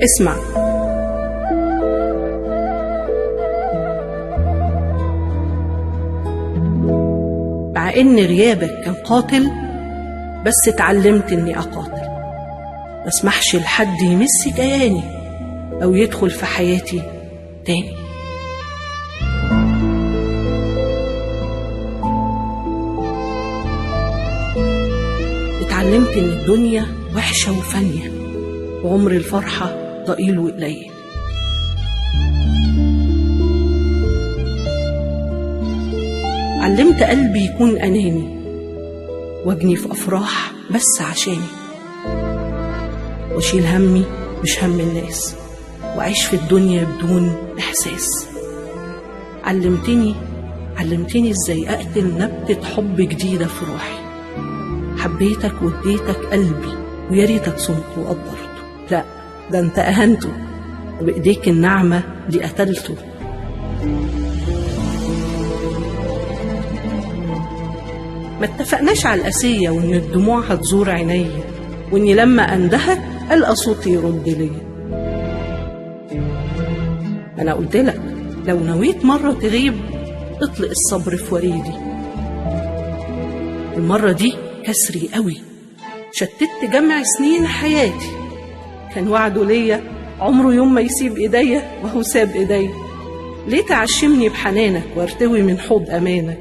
اسمع. مع ان غيابك كان قاتل، بس اتعلمت اني اقاتل. ما اسمحش لحد يمس كياني او يدخل في حياتي تاني. اتعلمت ان الدنيا وحشة وفانية، وعمر الفرحة ضئيل وقليل. علمت قلبي يكون أناني، واجني في أفراح بس عشاني، واشيل همي مش هم الناس، وأعيش في الدنيا بدون إحساس. علمتني إزاي أقتل نبتة حب جديدة في روحي. حبيتك واديتك قلبي، ويا ريتك صنت وقدرته. لا، ده انت أهنته، وبإيديك النعمة دي قتلته. ما اتفقناش على القاسية، وإن الدموع هتزور عيني، وإني لما أندهك ألقى صوتي يرد ليا. أنا قلتلك لو نويت مرة تغيب اطلق الصبر في وريدي. المرة دي كسري قوي، شتت جمع سنين حياتي. كان وعده ليا عمره يوم ما يسيب ايديا، وهو ساب ايديا. ليه تعشمني بحنانك وارتوي من حوض امانك؟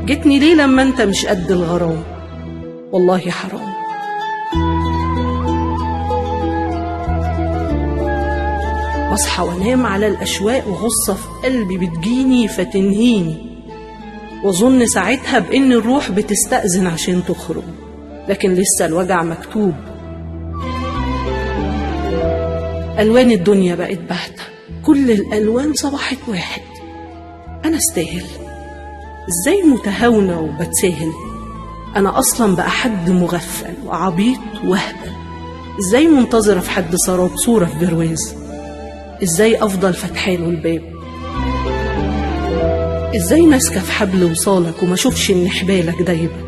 جيتني ليه لما انت مش قد الغرام؟ والله حرام. بصحى وانام على الاشواق، وغصة في قلبي بتجيني فتنهيني، واظن ساعتها بان الروح بتستأذن عشان تخرج، لكن لسه الوجع مكتوب. الوان الدنيا بقت باهتة، كل الالوان صبحت واحد. انا استاهل؟ ازاي متهاونة وبتساهل؟ انا اصلا بقى حد مغفل وعبيط وهبل. ازاي منتظرة في حد سراب صورة في برواز؟ ازاي افضل فتحاله الباب؟ ازاي ماسكه في حبل وصالك وما اشوفش ان حبالك دايبه؟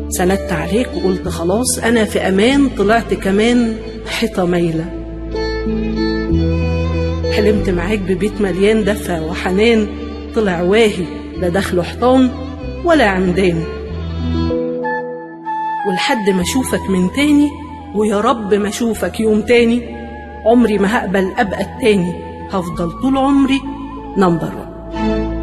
سندت عليك وقلت خلاص انا في امان، طلعت كمان حيطه مايله. حلمت معاك ببيت مليان دفى وحنان، طلع واهي لا دخله حيطان ولا عمدان. ولحد ما اشوفك من تاني، ويا رب ما اشوفك يوم تاني، عمري ما هقبل ابقى التاني. هفضل طول عمري نمبر 1.